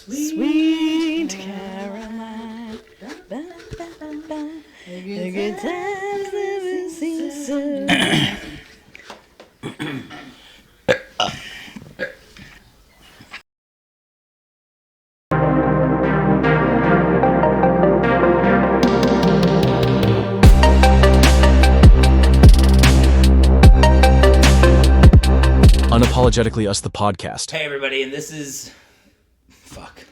Sweet Caroline. The good times never seem so. Unapologetically Us, the podcast. Hey everybody, and this is... Fuck.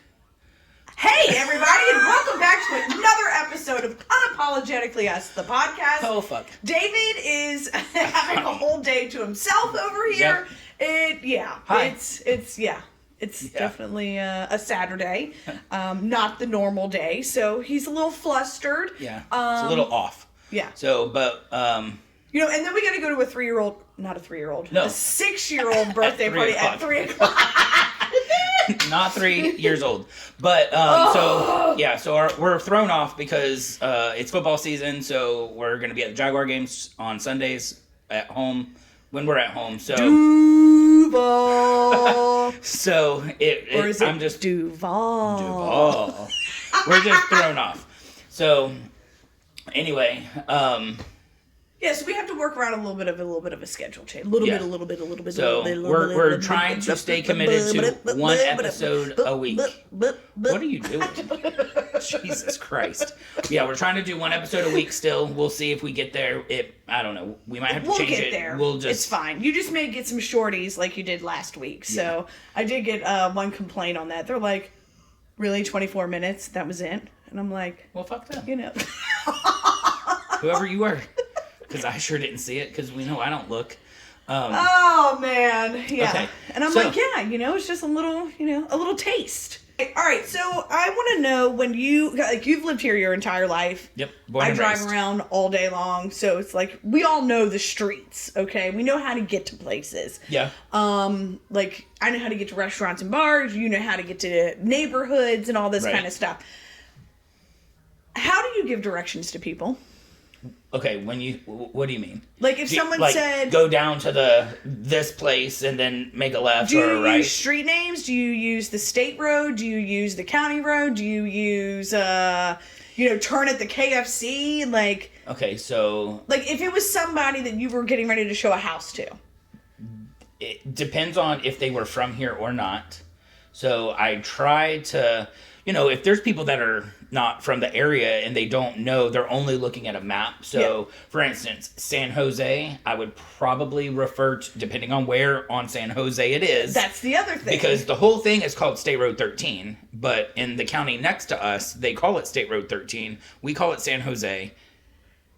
Hey everybody, and welcome back to another episode of Unapologetically Us, the podcast. Oh fuck. David is having a whole day to himself over here. Yep. Hi. It's definitely a Saturday, not the normal day, so he's a little flustered. Yeah, it's a little off. Yeah. So, but, You know, and then we got to go to a 3-year-old, not a 3-year-old, No. a 6-year-old birthday party at 3 o'clock. not 3 years old. But, so we're thrown off because it's football season, so we're going to be at the Jaguar games on Sundays at home, when we're at home, so... Duval. So, I'm just... Duval. We're just thrown off. So, anyway, Yeah, so we have to work around a little bit of a schedule change. A little bit. So we're trying to stay committed to one episode a week. What are you doing? Jesus Christ. Yeah, we're trying to do one episode a week still. We'll see if we get there. I don't know. We might have to change it. We'll get there. It's fine. You just may get some shorties like you did last week. So I did get one complaint on that. They're like, really, 24 minutes? That was it? And I'm like... Well, fuck them. You know. Whoever you were. Because I sure didn't see it, because we know I don't look. Oh, man. Yeah. Okay. And I'm like, yeah, it's just a little taste. All right, so I want to know when you've lived here your entire life. Yep. I drive around all day long, so it's like, we all know the streets, okay? We know how to get to places. Yeah. Like, I know how to get to restaurants and bars. You know how to get to neighborhoods and all this kind of stuff. How do you give directions to people? Okay, what do you mean? Like if someone said... go down to this place and then make a left or a right? Do you use street names? Do you use the state road? Do you use the county road? Do you use, turn at the KFC? Like... Okay, so... Like if it was somebody that you were getting ready to show a house to. It depends on if they were from here or not. So I try to... if there's people that are not from the area and they don't know, they're only looking at a map. So, for instance, San Jose, I would probably refer to, depending on where on San Jose it is. That's the other thing. Because the whole thing is called State Road 13, but in the county next to us, they call it State Road 13. We call it San Jose.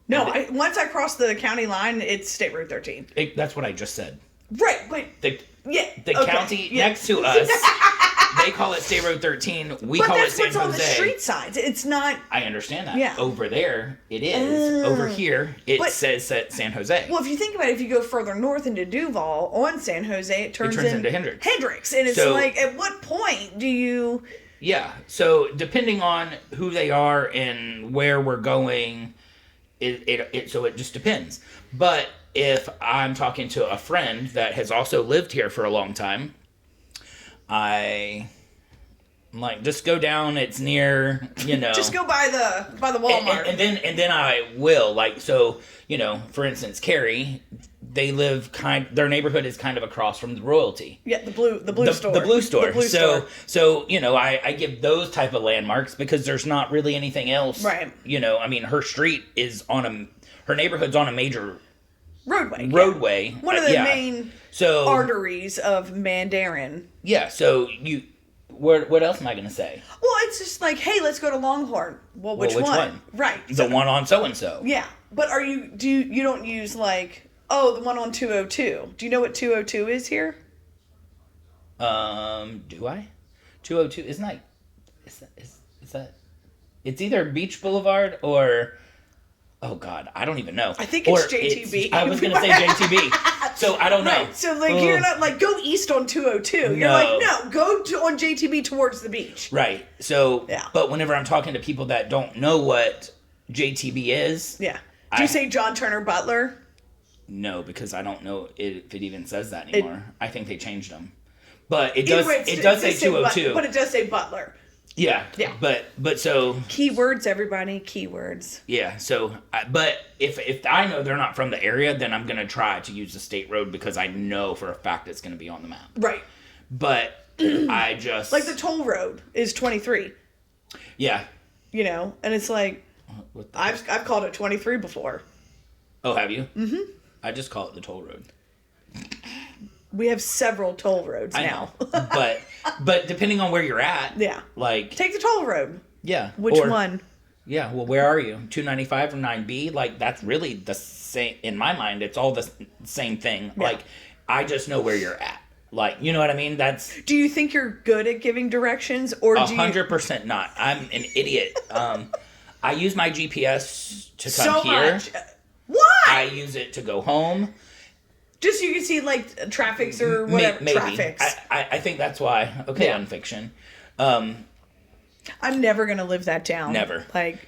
No, once I cross the county line, it's State Road 13. That's what I just said. Right, but... The county next to us... They call it State Road 13. We call it San Jose. But that's what's on the street signs. It's not... I understand that. Yeah. Over there, it is. Over here, it says San Jose. Well, if you think about it, if you go further north into Duval on San Jose, it turns into Hendricks. And it's like, at what point do you... Yeah. So, depending on who they are and where we're going, it just depends. But if I'm talking to a friend that has also lived here for a long time... I'm like, just go down. It's near, Just go by the Walmart. And then I will, for instance, Carrie, they live their neighborhood is kind of across from the Royalty. Yeah, the blue store. The blue store. The blue store. So I give those type of landmarks because there's not really anything else. Right. Her street is her neighborhood's on a major roadway. One of the main arteries of Mandarin. Yeah, so what else am I going to say? Well, it's just like, hey, let's go to Longhorn. Well, which one? Right. The one on so-and-so. Yeah, but you don't use the one on 202. Do you know what 202 is here? Do I? 202, isn't that, is that, it's either Beach Boulevard or... Oh, God, I don't even know. I think it's JTB. I was going to say JTB, so I don't know. Right, so you're not go east on 202. You're go on JTB towards the beach. Right, so, but whenever I'm talking to people that don't know what JTB is... Yeah. Do you say John Turner Butler? No, because I don't know if it even says that anymore. I think they changed them. But it does say 202. But it does say butler. Yeah. Yeah. But so keywords, everybody, keywords. Yeah. So, but if I know they're not from the area, then I'm gonna try to use the state road because I know for a fact it's gonna be on the map. Right. But I just like the toll road is 23. Yeah. You know, and it's like I've called it 23 before. Oh, have you? Mm-hmm. I just call it the toll road. We have several toll roads now. but depending on where you're at, yeah, like take the toll road. Yeah, which one? Yeah, well, where are you? 295 or 9B? Like that's really the same in my mind. It's all the same thing. Yeah. Like I just know where you're at. Like you know what I mean? That's. Do you think you're good at giving directions, or 100% not? I'm an idiot. I use my GPS to come here. Much. Why? I use it to go home. Just so you can see, like, traffics or whatever. Maybe. Traffics. I think that's why. Okay, yeah. Unfiction. I'm never going to live that down. Never. Like,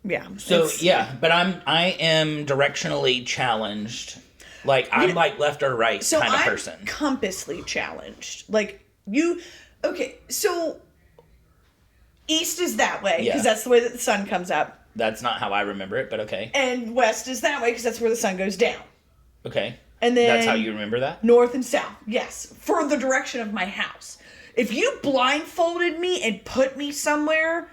yeah. So, yeah. But I am directionally challenged. Like, I'm like left or right kind of person. So I'm compassly challenged. Like, you... Okay, so... East is that way, because that's the way that the sun comes up. That's not how I remember it, but okay. And west is that way, because that's where the sun goes down. Okay. And then that's how you remember that? North and south, yes. For the direction of my house. If you blindfolded me and put me somewhere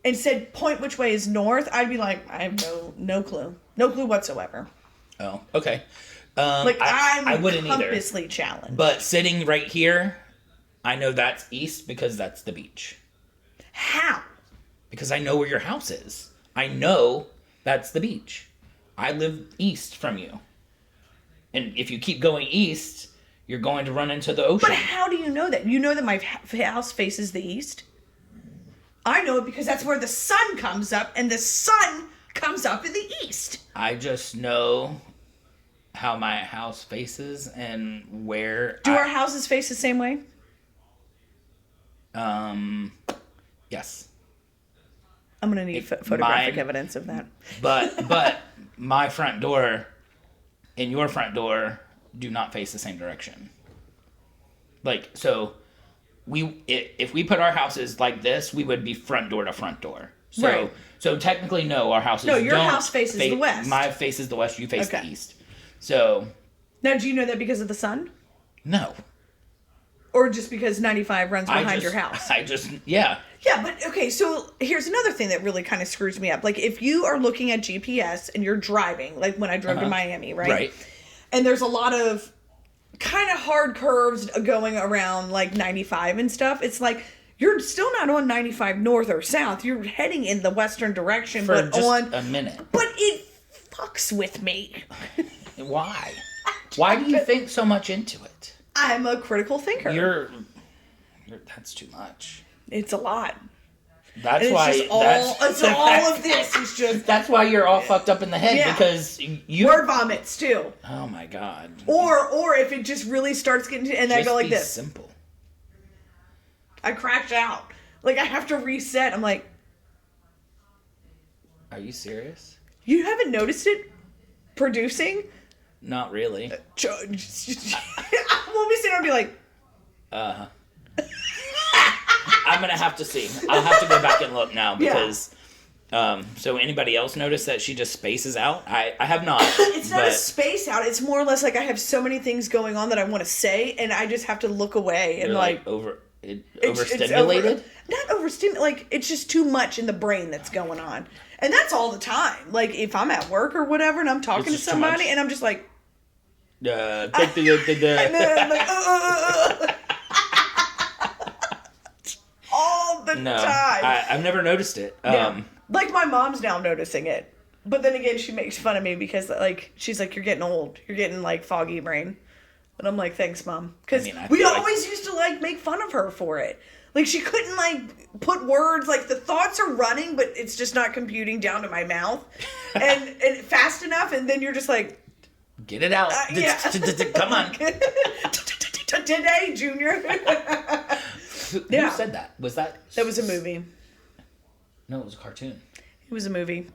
and said, point which way is north, I'd be like, I have no clue. No clue whatsoever. Oh, okay. I wouldn't compassly either. challenged. But sitting right here, I know that's east because that's the beach. How? Because I know where your house is. I know that's the beach. I live east from you. And if you keep going east, you're going to run into the ocean. But how do you know that? You know that my house faces the east? I know it because that's where the sun comes up, and the sun comes up in the east. I just know how my house faces and where... Do our houses face the same way? Yes. I'm going to need photographic evidence of that. But my front door and your front door do not face the same direction. Like, so if we put our houses like this, we would be front door to front door. So, right. So technically, no, our houses don't. No, your house faces the west. My faces the west, you face the east. So. Now, do you know that because of the sun? No. Or just because 95 runs behind your house? Yeah. Yeah, but okay, so here's another thing that really kind of screws me up. Like, if you are looking at GPS and you're driving, like when I drove to Miami, right? Right. And there's a lot of kind of hard curves going around, like, 95 and stuff. It's like, you're still not on 95 north or south. You're heading in the western direction. For but just a minute. But it fucks with me. Why? Why do you think so much into it? I'm a critical thinker. That's too much. It's a lot. That's why. It's all of this is just. That's why you're all fucked up in the head because you. Word vomits too. Oh my god. Or if it just really starts getting and I go like this. Simple. I crash out. Like I have to reset. I'm like. Are you serious? You haven't noticed it producing? Not really. We'll be sitting there and be like. I'm gonna have to see. I'll have to go back and look now because. So anybody else notice that she just spaces out? I have not. It's not a space out. It's more or less like I have so many things going on that I want to say, and I just have to look away and like overstimulated. Not overstimulated. Like it's just too much in the brain that's going on, and that's all the time. Like if I'm at work or whatever, and I'm talking to somebody, and I'm just like. And then I'm like, all the time. I've never noticed it. Like my mom's now noticing it, but then again, she makes fun of me because like she's like, "You're getting old. You're getting like foggy brain," and I'm like, "Thanks, Mom," because we always used to like make fun of her for it. Like she couldn't like put words like the thoughts are running, but it's just not computing down to my mouth and fast enough, and then you're just like. Get it out. Come on. Today, Junior. Who said that? Was that... That was a movie. No, it was a cartoon. It was a movie.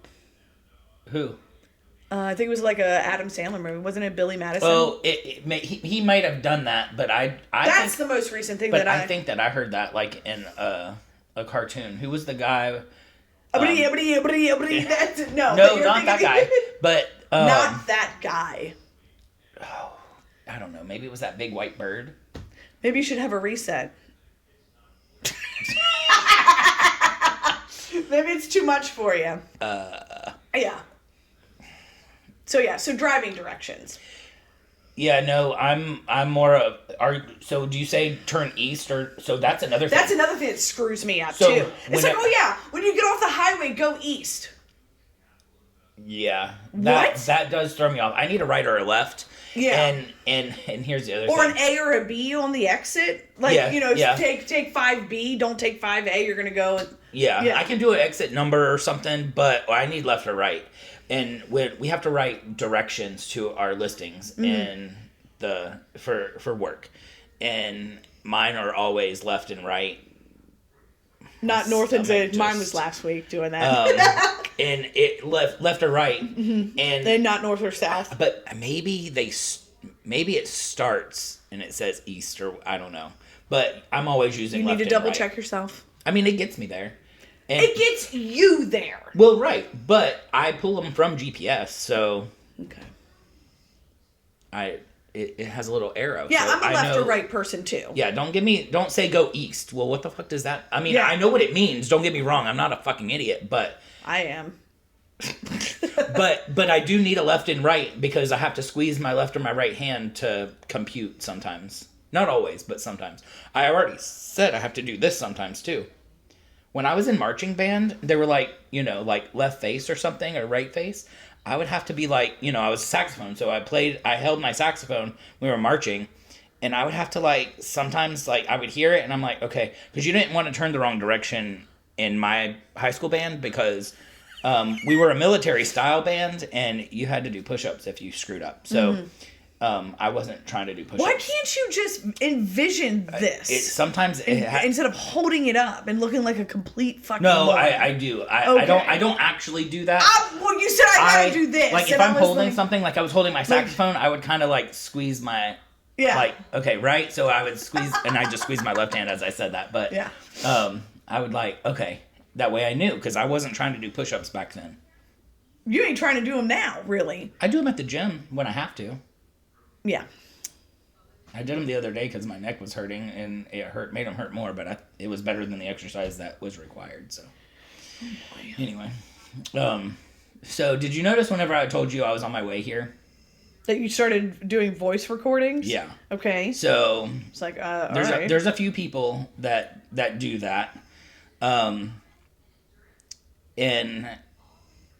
Who? I think it was like a Adam Sandler movie. Wasn't it Billy Madison? Oh, he might have done that, but that's the most recent thing that I think that I heard that like in a cartoon. Who was the guy? No, not that guy, but not that guy. Oh, I don't know. Maybe it was that big white bird. Maybe you should have a reset. Maybe it's too much for you. Yeah. So driving directions. Yeah, no, I'm more of. So do you say turn east or so? That's another thing. That's another thing that screws me up too. It's like, when you get off the highway, go east. Yeah, that does throw me off. I need a right or a left. Yeah, and here's the other thing. Or an A or a B on the exit. Like take 5B, don't take 5A. You're gonna go. I can do an exit number or something, but I need left or right. And we have to write directions to our listings in for work, and mine are always left and right. Not north and south. Mine was last week doing that. And it left or right, and then not north or south. But maybe it starts and it says east, or I don't know. But I'm always using. You left need to double and right. check yourself. I mean, it gets me there. And it gets you there. Well, right, but I pull them from GPS, so okay. It has a little arrow. Yeah, so I'm a left or right person too. Yeah, don't say go east. Well, what the fuck does that? I mean, I know what it means. Don't get me wrong. I'm not a fucking idiot, but I am. but I do need a left and right because I have to squeeze my left or my right hand to compute sometimes. Not always, but sometimes. I already said I have to do this sometimes too. When I was in marching band, they were like, like left face or something or right face. I would have to be like, I was a saxophone, so I held my saxophone. We were marching, and I would have to like sometimes like I would hear it, and I'm like, okay, because you didn't want to turn the wrong direction in my high school band because we were a military style band, and you had to do push-ups if you screwed up. So. I wasn't trying to do push-ups. Why can't you just envision this? Instead of holding it up and looking like a complete fucking. No, I do. I don't actually do that. Well, you said I gotta do this. Like if I'm holding something, like I was holding my saxophone, I would kind of like squeeze my. Yeah. Like okay, right. So I would squeeze, and I just squeezed my left hand as I said that. But yeah. I would like okay. That way I knew because I wasn't trying to do push-ups back then. You ain't trying to do them now, really. I do them at the gym when I have to. Yeah. I did them the other day because my neck was hurting and it made them hurt more, but it was better than the exercise that was required. So, anyway, so did you notice whenever I told you I was on my way here that you started doing voice recordings? Yeah. Okay. So it's like there's a few people that do that, and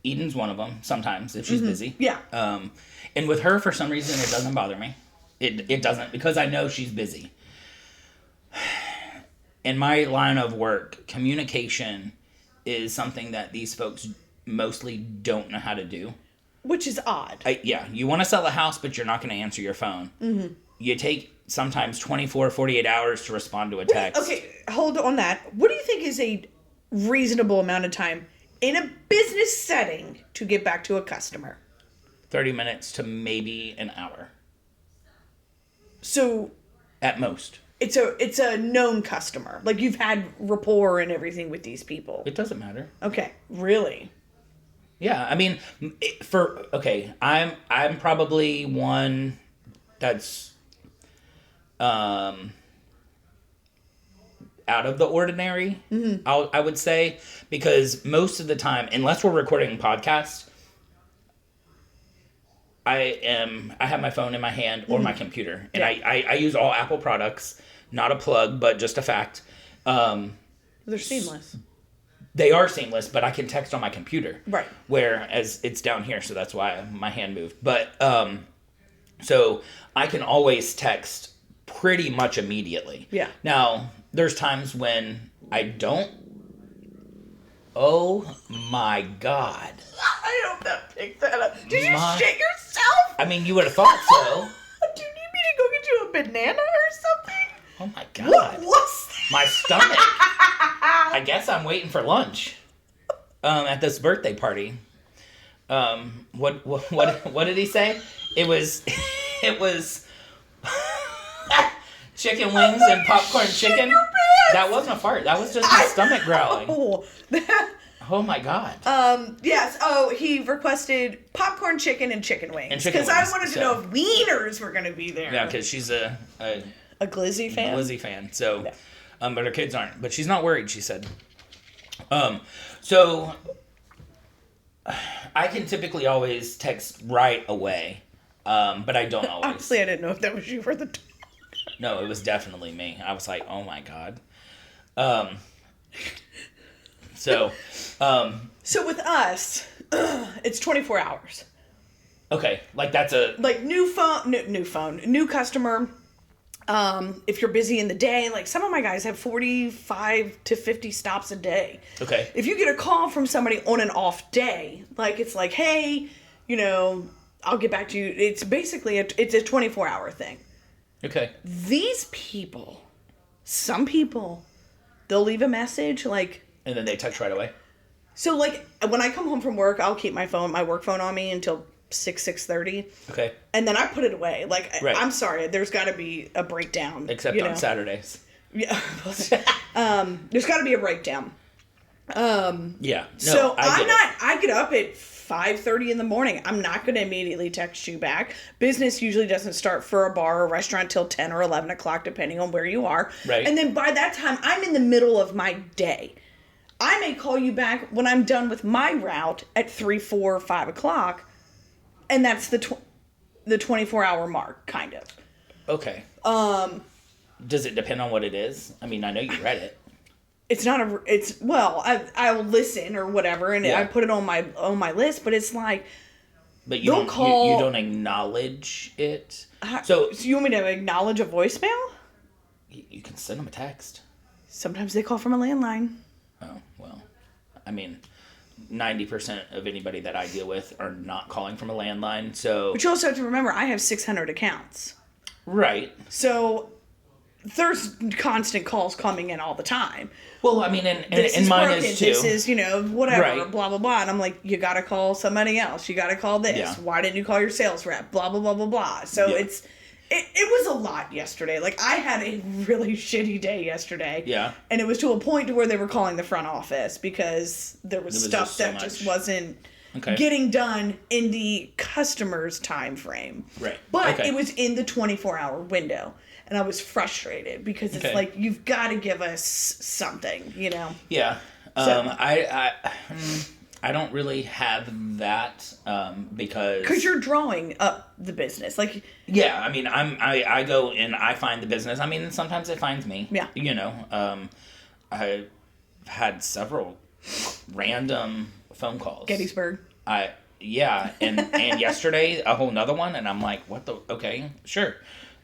Eden's one of them. Sometimes if she's busy. Yeah. And with her, for some reason, it doesn't bother me. It doesn't, because I know she's busy. In my line of work, communication is something that these folks mostly don't know how to do. Which is odd. You want to sell a house, but you're not going to answer your phone. Mm-hmm. You take sometimes 24, 48 hours to respond to a text. Okay, hold on that. What do you think is a reasonable amount of time in a business setting to get back to a customer? 30 minutes to maybe an hour. So at most. It's a known customer. Like you've had rapport and everything with these people. It doesn't matter. Okay, really? Yeah, I mean I'm probably one that's out of the ordinary. Mm-hmm. I would say, because most of the time, unless we're recording podcasts, I have my phone in my hand or my computer, and I use all Apple products. Not a plug, but just a fact. They're seamless. They are seamless, but I can text on my computer. Right. Whereas it's down here, so that's why my hand moved. But so I can always text pretty much immediately. Yeah. Now there's times when I don't. Oh my God. I hope that picked that up. Did you shit yourself? I mean, you would have thought so. Do you need me to go get you a banana or something? Oh my God. What was that? My stomach. I guess I'm waiting for lunch at this birthday party. What did he say? It was chicken wings and popcorn chicken. That wasn't a fart. That was just my stomach growling. Oh my God. Yes. Oh, he requested popcorn chicken and chicken wings. Because I wanted to know if wieners were going to be there. Yeah, because she's a Glizzy fan. Glizzy fan. So, but her kids aren't. But she's not worried. She said. So I can typically always text right away, but I don't always. Honestly, I didn't know if that was you for the. No, it was definitely me. I was like, oh my God. So with us, it's 24 hours. Okay, like that's a like new phone, new customer. If you're busy in the day, like some of my guys have 45 to 50 stops a day. Okay. If you get a call from somebody on an off day, like it's like, hey, I'll get back to you. It's basically it's a 24-hour thing. Okay. These people, some people, they'll leave a message like. And then they text right away. So like when I come home from work, I'll keep my work phone on me until 6:30. Okay. And then I put it away. Like, right. I'm sorry, there's got to be a breakdown. Except on Saturdays. Yeah. There's got to be a breakdown. Yeah. No, so I get up at 5:30 in the morning. I'm not going to immediately text you back. Business usually doesn't start for a bar or restaurant till 10 or 11 o'clock, depending on where you are. Right. And then by that time, I'm in the middle of my day. I may call you back when I'm done with my route at 3, 4, 5 o'clock. And that's the 24-hour mark, kind of. Okay. Does it depend on what it is? I mean, I know you read it. It's not I'll listen or whatever, and I put it on my list. But it's like, but you don't acknowledge it. So you want me to acknowledge a voicemail? You can send them a text. Sometimes they call from a landline. Oh well, I mean. 90% of anybody that I deal with are not calling from a landline, so... But you also have to remember, I have 600 accounts. Right. So, there's constant calls coming in all the time. Well, I mean, and mine broken. is too. This is, whatever, right. Blah, blah, blah. And I'm like, you gotta call somebody else. You gotta call this. Yeah. Why didn't you call your sales rep? Blah, blah, blah, blah, blah. So, It was a lot yesterday. Like, I had a really shitty day yesterday. Yeah. And it was to a point to where they were calling the front office because there was stuff that just wasn't getting done in the customer's time frame. Right. But it was in the 24-hour window. And I was frustrated because it's like, you've got to give us something, Yeah. I don't really have that because you're drawing up the business, like I mean I go and I find the business. I mean sometimes it finds me. Yeah. I had several random phone calls. Gettysburg. And yesterday a whole nother one, and I'm like, what the? Okay, sure.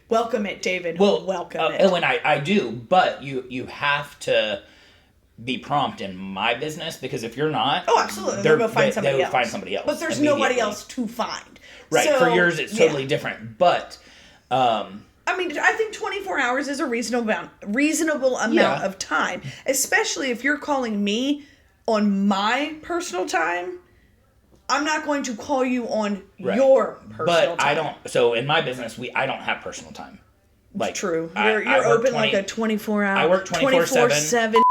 Welcome it, David. Well, welcome it. Oh, and I do, but you have to be prompt in my business, because if you're not, absolutely, they'll go find somebody else. Find somebody else, but there's nobody else to find. Right. So, for yours, it's totally different. But I mean, I think 24 hours is a reasonable amount of time, especially if you're calling me on my personal time. I'm not going to call you on your personal time. But I don't. So in my business, I don't have personal time. Like, it's true. You're open like a 24-hour. I work 24/7.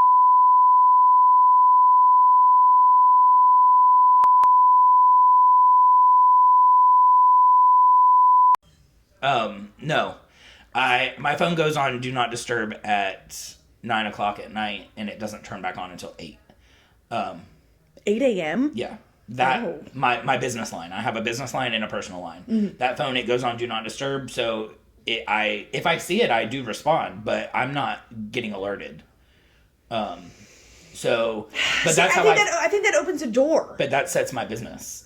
No. My phone goes on Do Not Disturb at 9 o'clock at night, and it doesn't turn back on until 8. 8 a.m.? Yeah. My business line. I have a business line and a personal line. Mm-hmm. That phone, it goes on Do Not Disturb, so if I see it, I do respond, but I'm not getting alerted. I think that opens a door. But that sets my business.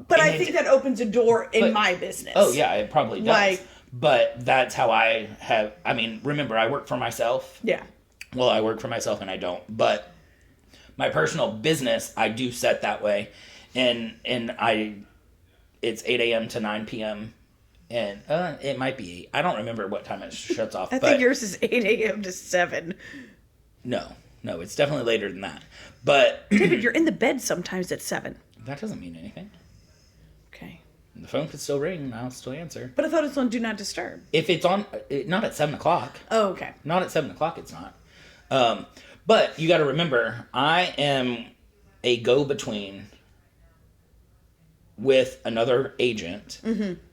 But I think that opens a door in my business. Oh, yeah, it probably does. But that's how I have... I mean, remember, I work for myself. Yeah. Well, I work for myself and I don't. But my personal business, I do set that way. And it's 8 a.m. to 9 p.m. And it might be 8. I don't remember what time it shuts off. I think yours is 8 a.m. to 7. No, it's definitely later than that. But... David, you're in the bed sometimes at 7. That doesn't mean anything. Okay. The phone could still ring and I'll still answer. But I thought it's on Do Not Disturb. If it's on, not at 7 o'clock. Oh, okay. Not at 7 o'clock, it's not. But you got to remember, I am a go-between with another agent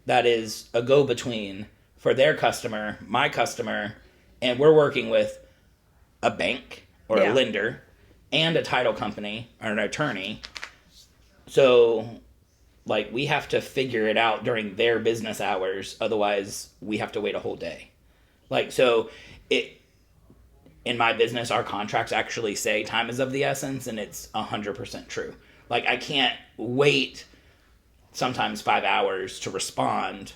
that is a go-between for their customer, my customer, and we're working with a bank or a lender and a title company or an attorney. So, like, we have to figure it out during their business hours. Otherwise, we have to wait a whole day. Like, so in my business, our contracts actually say time is of the essence, and it's 100% true. Like, I can't wait sometimes 5 hours to respond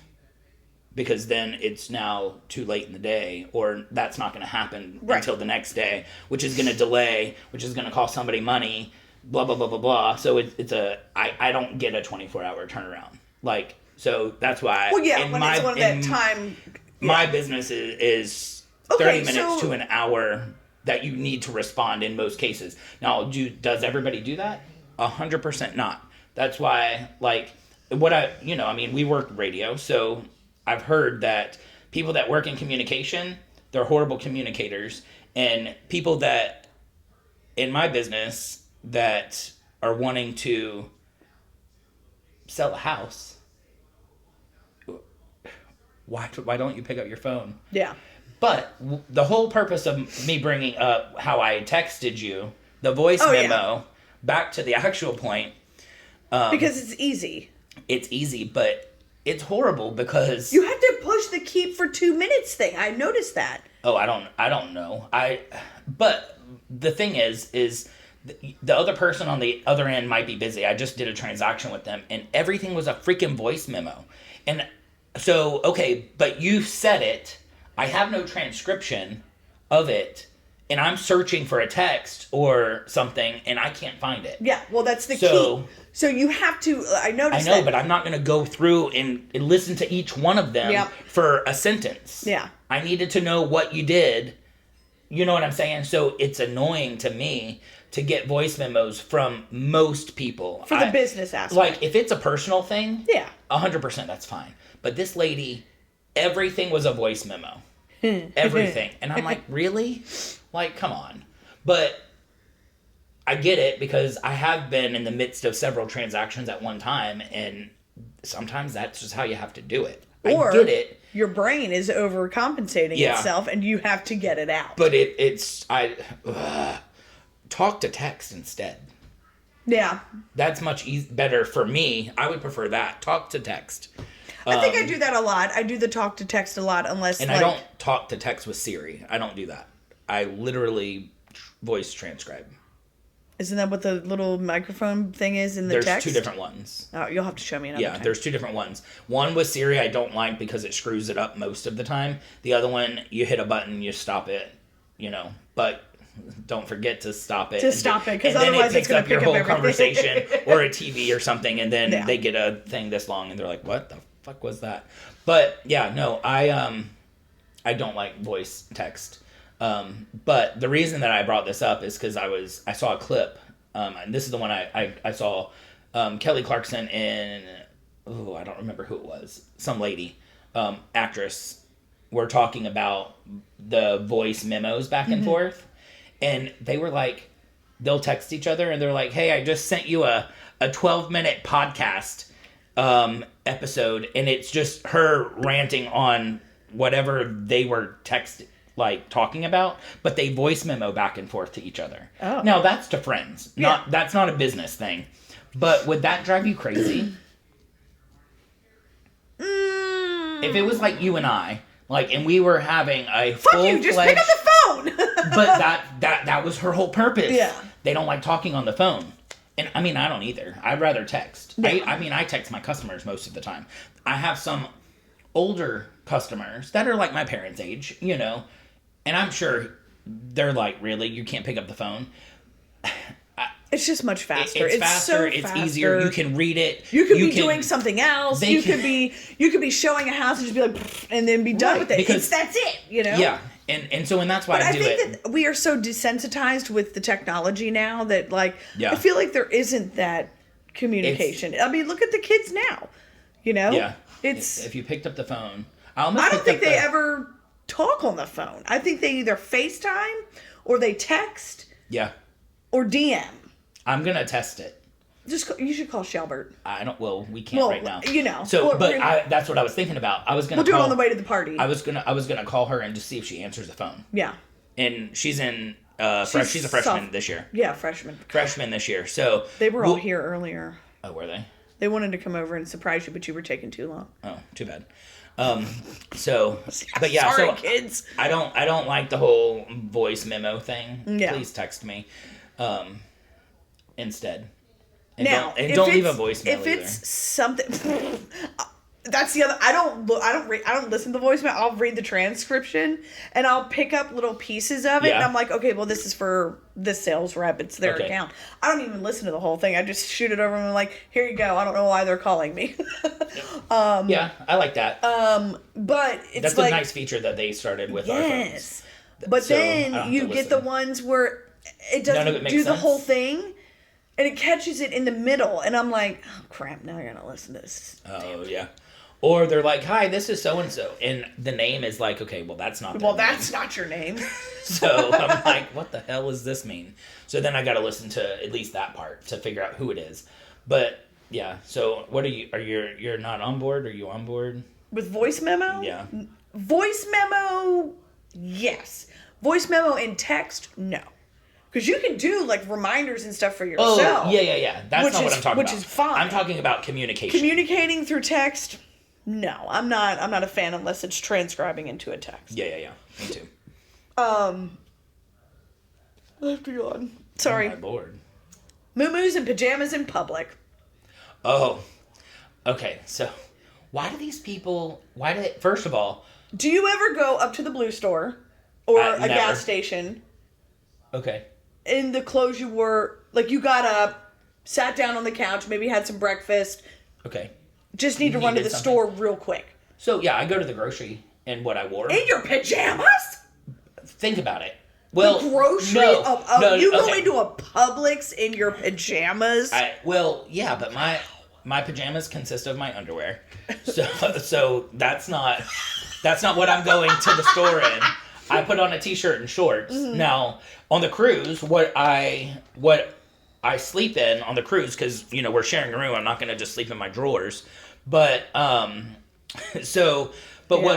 because then it's now too late in the day, or that's not going to happen until the next day, which is going to delay, which is going to cost somebody money, blah, blah, blah, blah, blah. So I don't get a 24-hour turnaround. Like, so that's why. Well, yeah, when it's one of that time. My business is 30 minutes to an hour that you need to respond in most cases. Now, does everybody do that? 100% not. That's why, like, we work radio, so I've heard that people that work in communication, they're horrible communicators, and people that, in my business, that are wanting to sell a house, why don't you pick up your phone? Yeah. But the whole purpose of me bringing up how I texted you, the voice memo, back to the actual point. Because it's easy. It's easy, but it's horrible because you have to push the keep for 2 minutes thing. I noticed that. Oh, I don't know. But the thing is the other person on the other end might be busy. I just did a transaction with them, and everything was a freaking voice memo. And so, okay, but you said it. I have no transcription of it, and I'm searching for a text or something, and I can't find it. Yeah, well, that's the key. So you have to, I know, but I'm not going to go through and listen to each one of them for a sentence. Yeah. I needed to know what you did. You know what I'm saying? So it's annoying to me to get voice memos from most people. For the business aspect. Like, if it's a personal thing, 100% that's fine. But this lady, everything was a voice memo. Everything. And I'm like, really? Like, come on. But I get it because I have been in the midst of several transactions at one time, and sometimes that's just how you have to do it. Or I get it. Your brain is overcompensating itself, and you have to get it out. But talk to text instead. Yeah. That's much better for me. I would prefer that. Talk to text. I think I do that a lot. I do the talk to text a lot unless... And I don't talk to text with Siri. I don't do that. I literally voice transcribe. Isn't that what the little microphone thing is in the text? There's two different ones. Oh, you'll have to show me another time. There's two different ones. One with Siri I don't like because it screws it up most of the time. The other one, you hit a button, you stop it, but don't forget to stop it. Because otherwise it's going to pick up your whole conversation or a TV or something, and then they get a thing this long, and they're like, what the fuck was that? But, I don't like voice text. But the reason that I brought this up is because I saw a clip, and this is the one I saw, Kelly Clarkson and, I don't remember who it was, some lady, actress, were talking about the voice memos back and forth, and they were like, they'll text each other, and they're like, hey, I just sent you a 12-minute podcast episode, and it's just her ranting on whatever they were talking about, but they voice memo back and forth to each other. Oh. Now that's to friends. That's not a business thing. But would that drive you crazy? If it was like you and I, and we were having a full you, just pick up the phone. But that was her whole purpose. Yeah. They don't like talking on the phone. And I mean, I don't either. I'd rather text. Yeah. I text my customers most of the time. I have some older customers that are like my parents' age, and I'm sure they're like, really? You can't pick up the phone? It's just much faster. It's faster. So it's faster. Easier. You can read it. You could be doing something else. You could be showing a house and just be like, and then be done with it. Because that's it, Yeah. And that's why I do it. I think that we are so desensitized with the technology now that I feel like there isn't that communication. I mean, look at the kids now. You know? Yeah. It's if you picked up the phone. I don't think they ever talk on the phone. I think they either FaceTime or they text. Yeah. Or DM. I'm going to test it. You should call Shelbert. Well, we can't right now. You know. So, that's what I was thinking about. I was going to We'll do it on the way to the party. I was going to call her and just see if she answers the phone. Yeah. And she's in she's a freshman this year. Yeah, freshman. Freshman this year. So they were all here earlier. Oh, were they? They wanted to come over and surprise you, but you were taking too long. Oh, too bad. But yeah, sorry, kids. I don't like the whole voice memo thing. Yeah. Please text me instead. And now, don't leave a voicemail if either. it's something, that's the other. I don't listen to the voicemail. I'll read the transcription and I'll pick up little pieces of it, and I'm like, okay, well, this is for this sales rep. It's their account. I don't even listen to the whole thing. I just shoot it over and I'm like, here you go. I don't know why they're calling me. Yeah, I like that. But it's that's a nice feature that they started with our phones. But then you get the ones where it doesn't do the whole thing. And it catches it in the middle, and I'm like, oh, crap, now you're going to listen to this. Oh, yeah. Or they're like, hi, this is so-and-so. And the name is like, okay, well, that's not that's not your name. So I'm like, what the hell does this mean? So then I got to listen to at least that part to figure out who it is. But, yeah, so what you're not on board? Are you on board? With voice memo? Yeah. Voice memo, yes. Voice memo in text, no. Because you can do, like, reminders and stuff for yourself. Oh, yeah. That's not what I'm talking about. Which is fine. I'm talking about communication. Communicating through text, no. I'm not a fan unless it's transcribing into a text. Yeah. Me too. I have to go on. Sorry. Oh, my Lord. Moo-moos and pajamas in public. Oh. Okay, so why do these people... First of all... Do you ever go up to the Blue store or a gas station... Okay. In the clothes you wore, like you got up, sat down on the couch, maybe had some breakfast. Okay. Just need to run to the store real quick. So, yeah, I go to the grocery in what I wore. In your pajamas? Think about it. Well, the grocery? No, you go into a Publix in your pajamas? Yeah, but my pajamas consist of my underwear. So that's not what I'm going to the store in. I put on a t-shirt and shorts. Mm-hmm. Now, on the cruise, what I sleep in on the cruise, because, we're sharing a room, I'm not going to just sleep in my drawers. But, what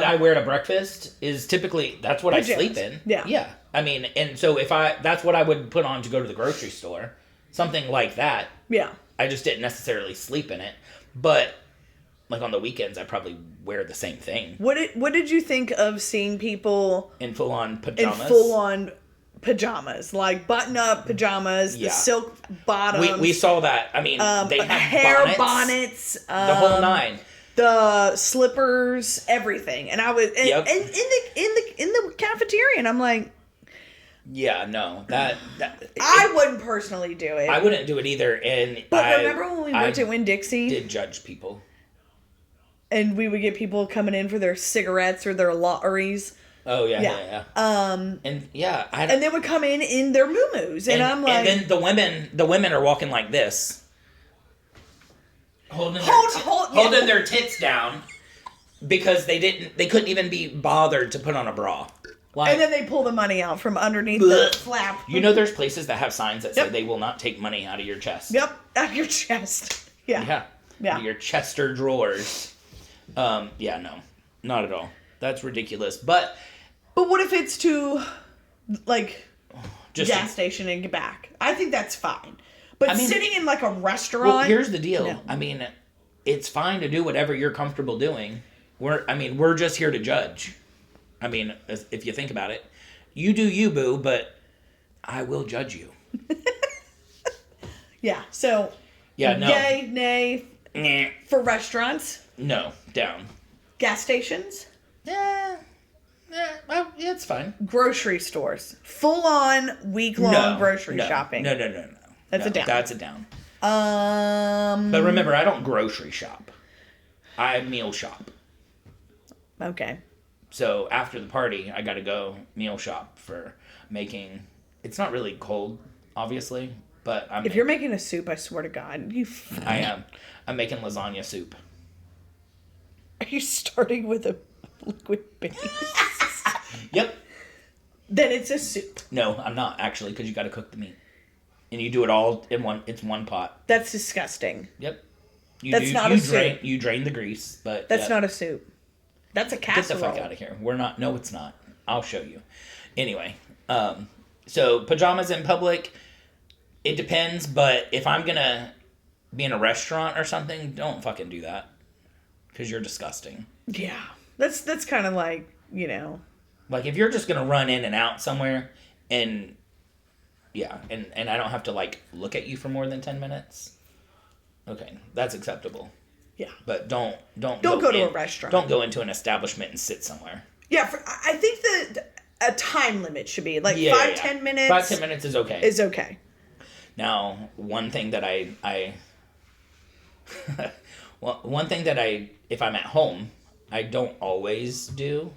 I wear to breakfast is typically, that's what pajamas. I sleep in. Yeah. Yeah. I mean, and so that's what I would put on to go to the grocery store. Something like that. Yeah. I just didn't necessarily sleep in it. But, like on the weekends, I probably wear the same thing. What did you think of seeing people in full-on pajamas, like button-up pajamas, the silk bottoms. We saw that. I mean, they had hair bonnets, the whole nine, the slippers, everything. And I was in the cafeteria, and I'm like, yeah, no, that I wouldn't personally do it. I wouldn't do it either. But remember when we worked at Winn-Dixie? Did judge people. And we would get people coming in for their cigarettes or their lotteries. Oh, yeah. And they would come in their moo-moos. And I'm like... And then the women are walking like this. Holding their tits down. Because they couldn't even be bothered to put on a bra. And then they pull the money out from underneath the flap. There's places that have signs that say they will not take money out of your chest. Yep, out of your chest. Yeah. Out of your chest or drawers. No, not at all. That's ridiculous. But what if it's to, like, gas station and get back? I think that's fine. But sitting in, like, a restaurant... Well, here's the deal. No. I mean, it's fine to do whatever you're comfortable doing. We're just here to judge. I mean, if you think about it. You do you, boo, but I will judge you. Yeah, so... Yeah, no. Yay, nay. For restaurants... No, down. Gas stations? It's fine. Grocery stores. Full-on, week-long grocery shopping. No. That's a down. That's a down. But remember, I don't grocery shop. I meal shop. Okay. So after the party, I got to go meal shop for making... It's not really cold, obviously. But if you're making a soup, I swear to God, I am. I'm making lasagna soup. Are you starting with a liquid base? Yep. Then it's a soup. No, I'm not, actually, because you got to cook the meat. And you do it all in one, it's one pot. That's disgusting. Yep. Not a soup. You drain the grease, but... That's not a soup. That's a casserole. Get the fuck out of here. No, it's not. I'll show you. Anyway, so pajamas in public, it depends, but if I'm going to be in a restaurant or something, don't fucking do that. Because you're disgusting. Yeah. That's kind of like, you know... Like, if you're just going to run in and out somewhere, and... Yeah, and I don't have to, like, look at you for more than 10 minutes. Okay, that's acceptable. Yeah. But don't go to a restaurant. Don't go into an establishment and sit somewhere. Yeah, I think a time limit should be, like, 10 minutes. 5-10 minutes is okay. Is okay. Now, one thing that if I'm at home, I don't always do.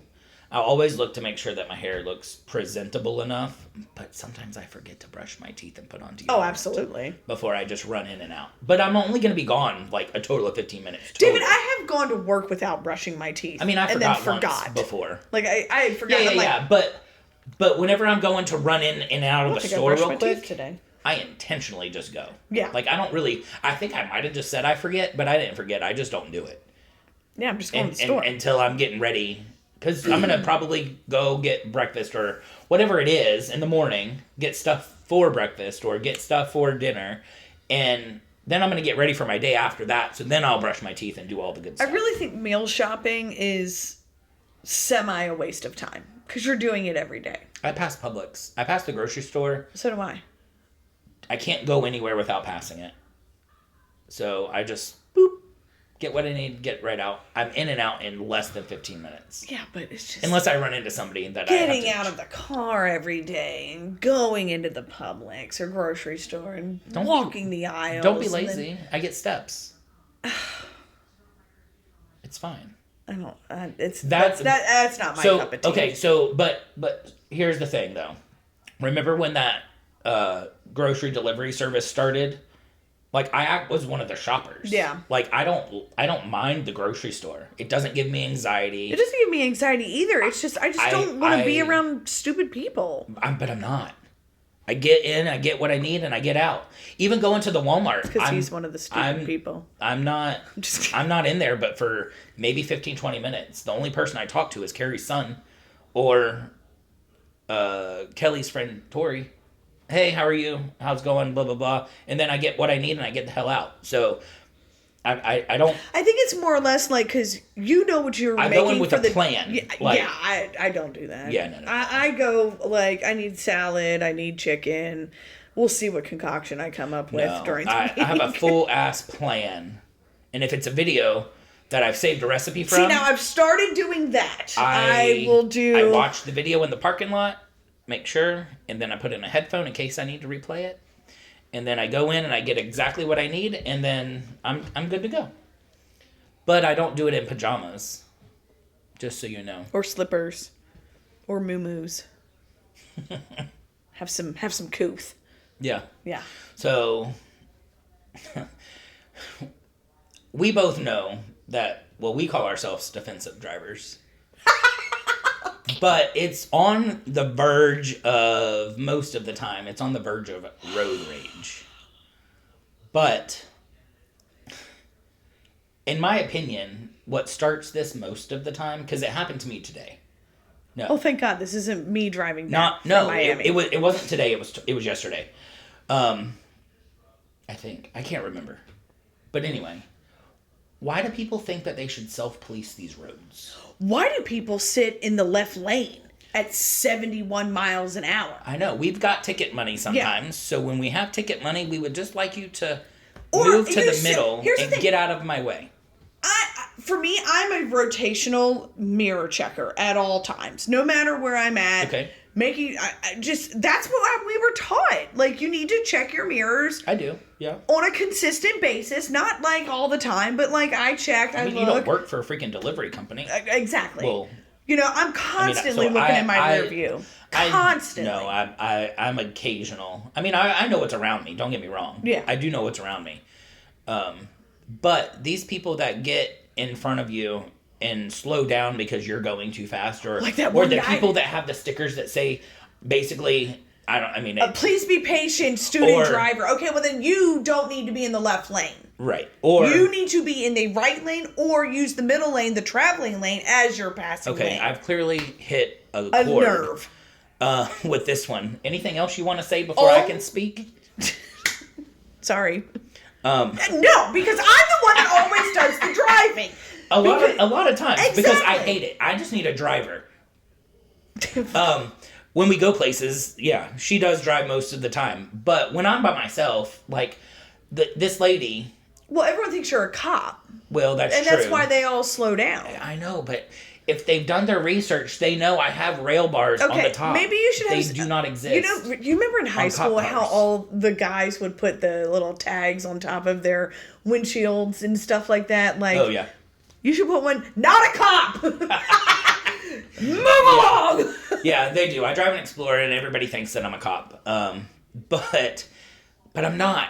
I always look to make sure that my hair looks presentable enough, but sometimes I forget to brush my teeth and put on deodorant. Oh, absolutely. Before I just run in and out. But I'm only going to be gone like a total of 15 minutes. Total. David, I have gone to work without brushing my teeth. I mean, I forgot before. Like, I had forgotten. Yeah. But whenever I'm going to run in and out of the store real quick, today. I intentionally just go. Yeah. Like, I think I might have just said I forget, but I didn't forget. I just don't do it. Yeah, I'm just going to the store. Until I'm getting ready. Because I'm going to probably go get breakfast or whatever it is in the morning, get stuff for breakfast or get stuff for dinner, and then I'm going to get ready for my day after that, so then I'll brush my teeth and do all the good stuff. I really think meal shopping is a waste of time, because you're doing it every day. I pass Publix. I pass the grocery store. So do I. I can't go anywhere without passing it. So I just, boop. Get what I need, get right out. I'm in and out in less than 15 minutes. Yeah, but it's just... Unless I run into somebody that getting out of the car every day and going into the Publix or grocery store and walking the aisles. Don't be lazy. I get steps. It's fine. I don't... That's not my cup of tea. Okay, but here's the thing, though. Remember when that grocery delivery service started? Like, I was one of the shoppers. Yeah. Like, I don't mind the grocery store. It doesn't give me anxiety. It doesn't give me anxiety either. It's just, I don't want to be around stupid people. But I'm not. I get in, I get what I need, and I get out. Even going to the Walmart. Because he's one of the stupid people. I'm not in there, but for maybe 15, 20 minutes. The only person I talk to is Carrie's son or Kelly's friend, Tori. Hey, how are you? How's it going? Blah, blah, blah. And then I get what I need and I get the hell out. So I don't... I think it's more or less like, because you know what you're making. I go in with a plan. I don't do that. Yeah, no. I go, like, I need salad, I need chicken. We'll see what concoction I come up with during the week. I have a full-ass plan. And if it's a video that I've saved a recipe from... See, now I've started doing that. I watch the video in the parking lot. Make sure, and then I put in a headphone in case I need to replay it. And then I go in and I get exactly what I need, and then I'm good to go. But I don't do it in pajamas, just so you know. Or slippers. Or moo-moos. have some couth. Yeah. Yeah. So we both know that, well, we call ourselves defensive drivers. But it's on the verge of, most of the time, it's on the verge of road rage. But, in my opinion, what starts this most of the time, because it happened to me today. No. Oh, thank God, this isn't me driving back from Miami. It wasn't today, it was yesterday. I think. I can't remember. But anyway, why do people think that they should self-police these roads? Why do people sit in the left lane at 71 miles an hour? I know. We've got ticket money sometimes. Yeah. So when we have ticket money, we would just like you to move to the middle and get out of my way. For me, I'm a rotational mirror checker at all times. No matter where I'm at. Okay. That's what we were taught. Like, you need to check your mirrors. I do, yeah. On a consistent basis. Not, like, all the time, but, like, I checked, I look. You don't work for a freaking delivery company. Exactly. Well, You know, I'm constantly looking in my rear view. Constantly. No, I'm occasional. I mean, I know what's around me. Don't get me wrong. Yeah. I do know what's around me. But these people that get in front of you and slow down because you're going too fast, or like that or the people that have the stickers that say, basically, please be patient, student driver. Okay, well then you don't need to be in the left lane. Right. Or you need to be in the right lane or use the middle lane, the traveling lane, as your passing lane. Okay, I've clearly hit a chord nerve with this one. Anything else you want to say before I can speak? Sorry. No, because I'm the one that always does the driving. A lot of times. Exactly. Because I hate it. I just need a driver. When we go places, yeah, she does drive most of the time. But when I'm by myself, like this lady... Well, everyone thinks you're a cop. Well, that's true. And that's why they all slow down. I know, but if they've done their research, they know I have rail bars on the top. Maybe you should have... They do not exist. You know, you remember in high school how all the guys would put the little tags on top of their windshields and stuff like that? Like, oh, yeah. You should put one, not a cop! Move along! Yeah, they do. I drive an Explorer and everybody thinks that I'm a cop. But I'm not.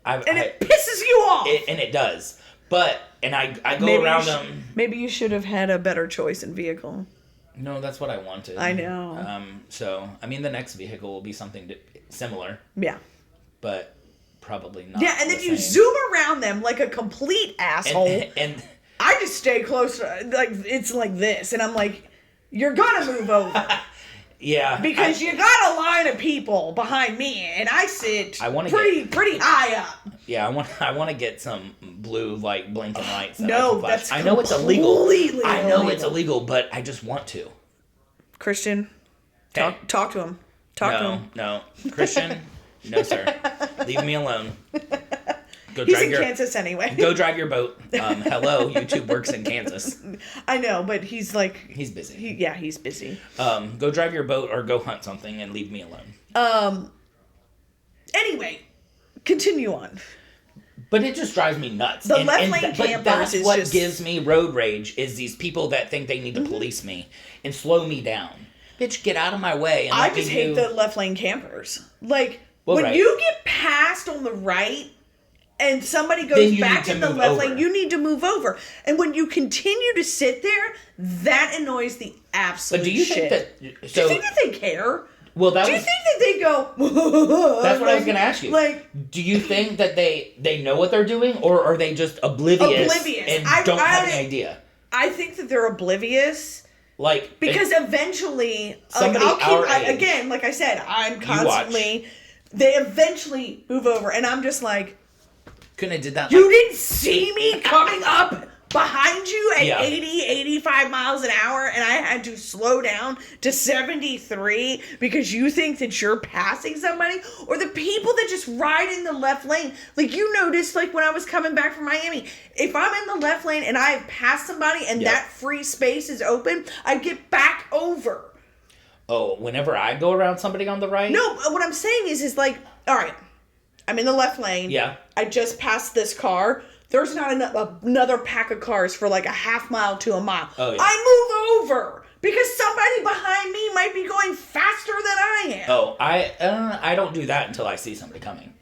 It pisses you off! It does. But, and I go around them. Maybe you should have had a better choice in vehicle. No, that's what I wanted. I know. So, I mean, the next vehicle will be something similar. Yeah. But probably not. Yeah, and then you zoom around them like a complete asshole. And I just stay close to, like, it's like this. And I'm like, you're gonna move over. Yeah. Because you got a line of people behind me, and I sit pretty high up. Yeah, I want to get some blue, like, blinking lights. That's I know it's illegal. I know it's illegal, but I just want to. Christian, talk to him. Talk to him. No, Christian, no, sir. Leave me alone. He's in Kansas anyway. Go drive your boat. Hello, YouTube works in Kansas. I know, but he's like... He's busy. He's busy. Go drive your boat or go hunt something and leave me alone. Anyway, continue on. But it just drives me nuts. The left lane campers that's what gives me road rage is these people that think they need to police me and slow me down. Bitch, get out of my way. And I just hate the left lane campers. Like, when you get passed on the right... and somebody goes back in the left lane, you need to move over. And when you continue to sit there, that annoys the absolute shit. Do you think that they care? Well, do you think that they go... That's what I was going to ask you. Like, do you think that they know what they're doing, or are they just oblivious. And don't have any idea? I think that they're oblivious. Like... Because eventually... Somebody again, like I said, I'm constantly... They eventually move over, and I'm just like... Couldn't have did that. You didn't see me coming up behind you at 80, 85 miles an hour, and I had to slow down to 73 because you think that you're passing somebody? Or the people that just ride in the left lane. Like, you noticed, like, when I was coming back from Miami, if I'm in the left lane and I pass somebody and that free space is open, I get back over. Oh, whenever I go around somebody on the right? No, what I'm saying is like, all right, I'm in the left lane. Yeah. I just passed this car. There's not another pack of cars for like a half mile to a mile. Oh, yeah. I move over because somebody behind me might be going faster than I am. Oh, I don't do that until I see somebody coming.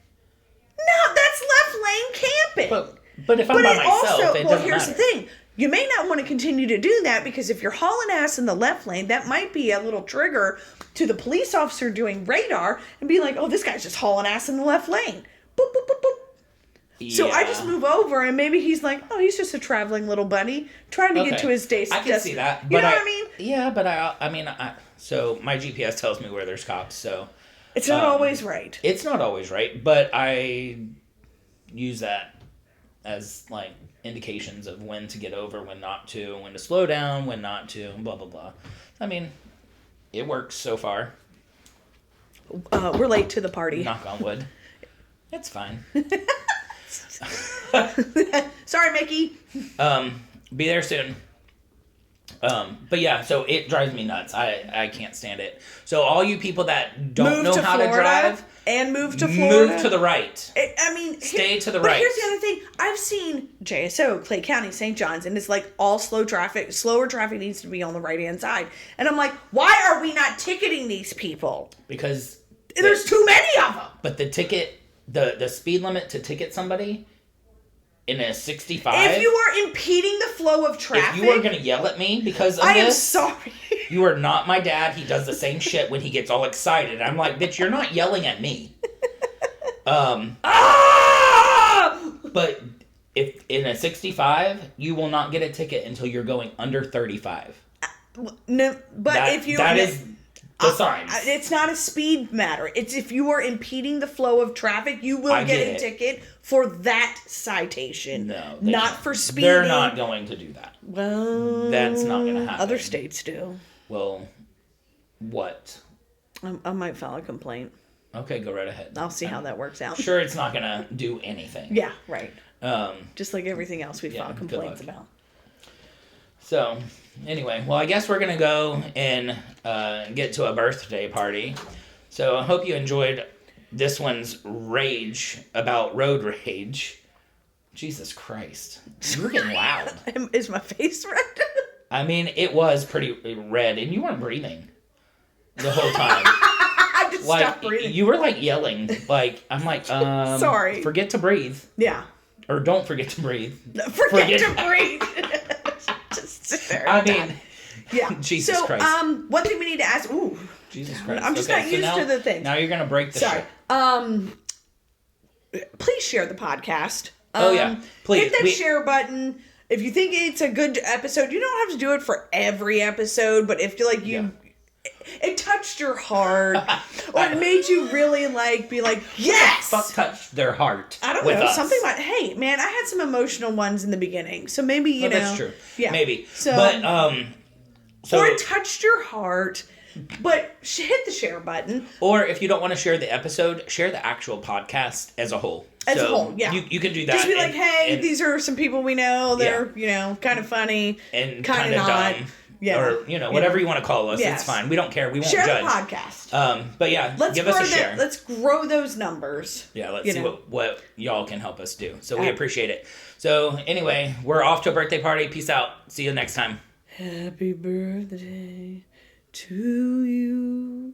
No, that's left lane camping. But if I'm by myself, it doesn't matter. Here's the thing. You may not want to continue to do that because if you're hauling ass in the left lane, that might be a little trigger to the police officer doing radar and be like, oh, this guy's just hauling ass in the left lane. Boop, boop, boop, boop. Yeah. So I just move over and maybe he's like, oh, he's just a traveling little bunny trying to get to his day. I can see that. You know what I mean? Yeah, but so my GPS tells me where there's cops, so. It's not always right. It's not always right, but I use that as like indications of when to get over, when not to, when to slow down, when not to, blah, blah, blah. I mean, it works so far. We're late to the party. Knock on wood. It's fine. Sorry, Mickey. Be there soon. But yeah, so it drives me nuts. I can't stand it. So all you people that don't know how to drive, And move to Florida. Move to the right. Stay to the right. But here's the other thing. I've seen JSO, Clay County, St. John's, and it's like all slower traffic needs to be on the right-hand side. And I'm like, why are we not ticketing these people? Because there's too many of them. But the ticket, the speed limit to ticket somebody in a 65. If you are impeding the flow of traffic. If you are going to yell at me because of this. I am sorry. You are not my dad. He does the same shit when he gets all excited. I'm like, bitch, you're not yelling at me. But if in a 65, you will not get a ticket until you're going under 35. No, but if you that is the signs. It's not a speed matter. It's if you are impeding the flow of traffic, you will get a ticket for that citation. No, not for speeding. They're not going to do that. Well, that's not going to happen. Other states do. Well, what? I might file a complaint. Okay, go right ahead. I'll see how that works out. Sure, it's not going to do anything. Yeah, right. Just like everything else we file complaints about. So, anyway, well, I guess we're going to go and get to a birthday party. So, I hope you enjoyed this one's rage about road rage. Jesus Christ. You were getting loud. Is my face red? I mean, it was pretty red, and you weren't breathing the whole time. I just stopped breathing. You were, like, yelling. Like, I'm like, sorry. Forget to breathe. Yeah. Or don't forget to breathe. Forget to breathe. Just sit there. I mean, yeah. Jesus Christ. One thing we need to ask. Ooh. Jesus Christ. I'm just not used to the thing. Now you're gonna break the shit. Please share the podcast. Please. Hit that share button. If you think it's a good episode, you don't have to do it for every episode, but if it touched your heart, or it made you really be like, yes! Fuck touched their heart. I don't know. Something like, hey, man, I had some emotional ones in the beginning, so maybe, you know. That's true. Yeah. Maybe. So, but, or it touched your heart, but hit the share button. Or if you don't want to share the episode, share the actual podcast as a whole. As a whole, yeah. You can do that. Just be like, hey, these are some people we know. They're, kind of funny. And kind of not. Dumb. Yeah. Or, whatever you want to call us. Yes. It's fine. We don't care. We won't judge. Share the podcast. But yeah, give us a share. Let's grow those numbers. Yeah, let's see what y'all can help us do. So we appreciate it. So anyway, we're off to a birthday party. Peace out. See you next time. Happy birthday to you.